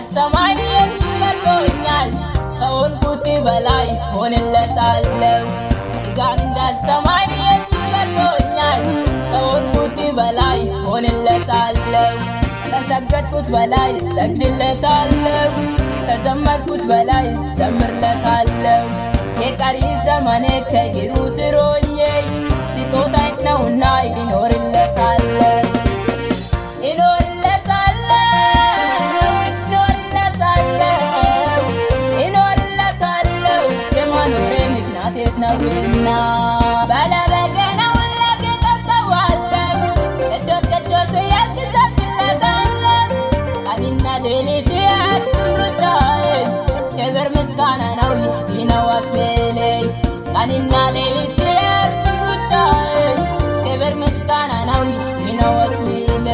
እንዳስተማሪ ኢየሱስ መርቶኛል። ከሆንኩት በላይ ሆንለታለሁ። ሥጋን እንዳስተማሪ ኢየሱስ መርቶኛል። ከሆንኩት በላይ ሆንለታለሁ። ከሰገድኩት በላይ ሰግድለታለሁ። ከዘመርኩት በላይ ዘምርለታለሁ። የቀሪ ዘመኔ ከእግሩ ስር ሆኜ ስጦታዬ ነውና ይኖርለታለሁ። የመኖሬ ምክንያት ነውና ባለበገናውን ለጌታ እሰዋለሁ። ቅዱስ ቅዱስ እያልኩ እዘምርለታለሁ። ቀንና ሌሊት ያልኩኝ ሩጫዬ ክብር ምስጋና ነው ይህ ነው አክሊሌ። ቀንና ሌሊት ያልኩኝ ሩጫዬ ክብር ምስጋና ነው ይህ ነው አክሊሌ።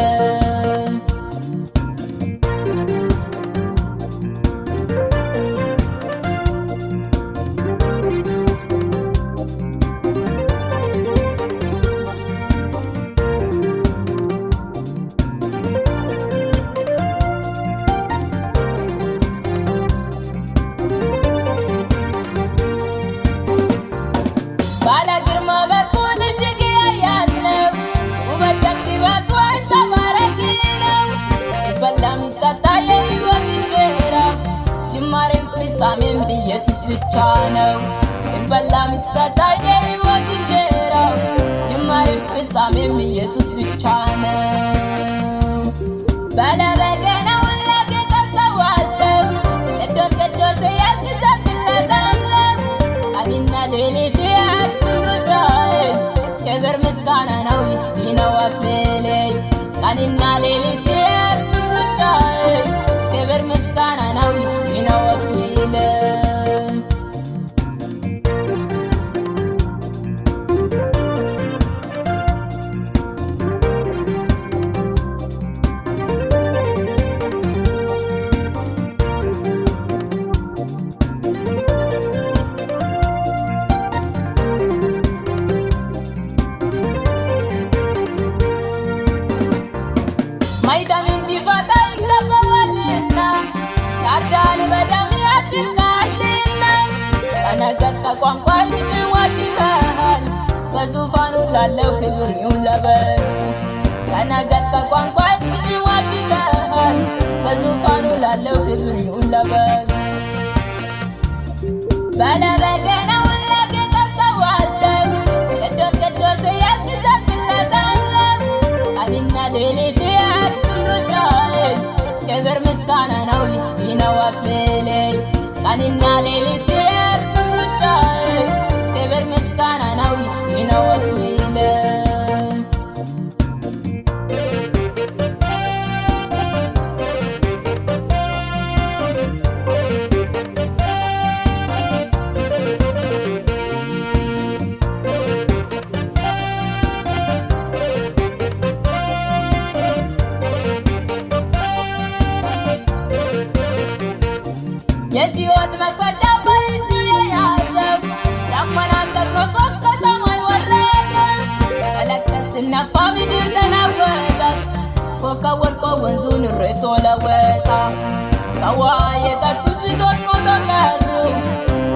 ባለ ግርማ በኩል እጅግ ያያለው ውበት ደምግባቱ አንጸባራቂ ነው። ሲበላ የሚጠጣ የሕይወት እንጀራ ጅማሬም ፍጻሜም ኢየሱስ ብቻ ነው። ሲበላ የሚጠጣ የሕይወት እንጀራ ጅማሬም ፍጻሜም ኢየሱስ ብቻ ነው። ባለበገናውን ለጌታ እሰዋለሁ። ቅዱስ ቅዱስ እያልኩ እዘምርለታለሁ። ቀንና ሌሊት ያልኩኝ ሩጫዬ ክብር ምስጋና ነው ይህ ነው አክሊሌ። ቀንና ሌሊት ያልኩኝ ሩጫዬ ክብር ምስጋና ነው ይህ ነው አክሊሌ። ማይዳምን ዲፋታ ይገባዋልና ያርዳል በደም ያስርቃልና። ከነገር ከቋንቋ ሕዝብ ዋጅተሃል። በዙፋኑ ላለው ክብር ይሁን ለበጉ። ከነገር ከቋንቋ ሕዝብ ዋጅተሃል። በዙፋኑ ላለው ክብር ይሁን ለበጉ። ባለበገናውን ለጌታ እሰዋለሁ። ቅዱስ ቅዱስ እያልኩ እዘምርለታለሁ። ቀንና ሌሊት ያልኩኝ ሩጫዬ ክብር ምስጋና ነው ይህ ነው አክሊሌ። ቀንና ሌሊት ያልኩኝ ሩጫዬ ክብር ምስጋና ነው ይህ ነው አክሊሌ። የሕይወት መክፈቻ በእጁ የያዘው ደመናን ተክሎ ሶክ ከሰማይ ወረደ። መለከት ሲነፋ ምድር ተናወጠች። ኮከብ ወድቆ ወንዙን እርቶ ለወጣ። ከውኃ የጠጡት ብዙዎች ሞተው ቀሩ።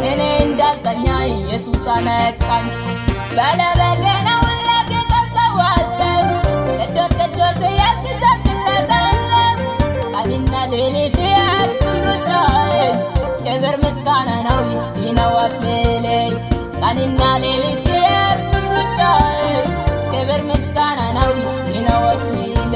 እኔ እንዳልተኛ ኢየሱስ አነቃኝ። ባለበገናውን ለጌታ እሰዋለሁ። ቅዱስ ቅዱስ እያልኩ እዘምርለታለሁ። ቀንና ሌሊት ያልኩኝ ሩጫዬ ክብር ምስጋና ነው ይህ ነው አክሊሌ። ቀንና ሌሊት ያልኩኝ ሩጫዬ ክብር ምስጋና ነው ይህ ነው አክሊሌ።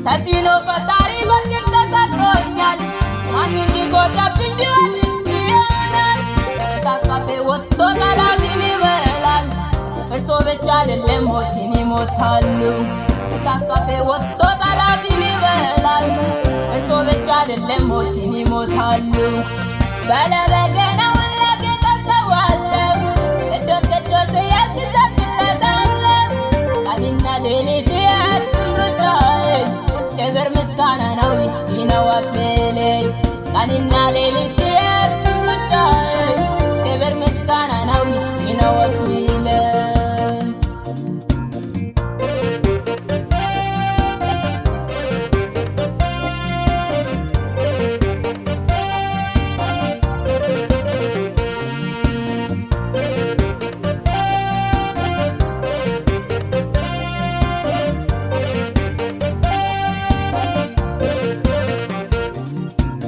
ተጽዕኖ ፈጣሪ በትር ተሰጥቶኛል። ማንም ሊጎዳብኝ ቢወድ ይሆናል። እሳት ካፌ ወጥቶ ጠላትን ይበላል። እርሶ ብቻ አይደለም ሞትን ይሞታሉ። እሳት ካፌ ወጥቶ ጠላትን ይበላል። እርሶ ብቻ አይደለም ሞትን ይሞታሉ። ባለበገናውን ለጌታ እሰዋለሁ። ቅዱስ ቅዱስ እያልኩ አክሊሌ ቀንና ሌሊት የርፍሩጫዬ ክብር ምስጋና ነው ይህ ነው አክሊሌ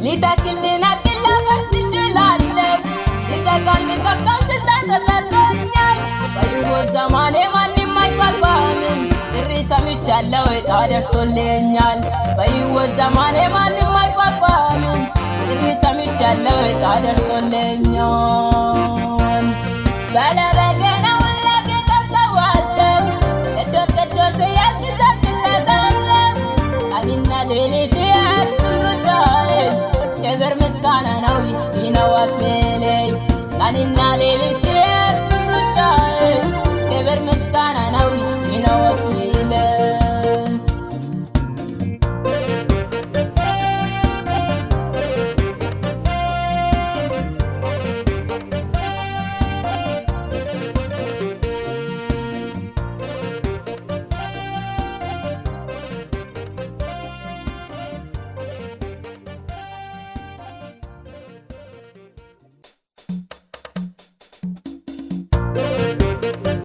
ሊተክልና ክላፈት ትችላለህ ሊዘጋን ሊከፍተው ስልጣን ተሰጥቶኛል በሕይወት ዘመኔ ማንም አይቋቋምም ጥሪ ሰምቻለሁ ዕጣ ደርሶልኛል በሕይወት ዘመኔ ማንም አይቋቋምም ጥሪ ሰምቻለሁ ዕጣ ደርሶልኛል በለበገናውን ለጌታ እሰዋለሁ ቅዱስ ቅዱስ እያልኩ እዘምርለታለሁ ቀንና ሌሊት ክብር ምስጋና ነው ይህ ነው አክሊሌ ቀንና ሌሊት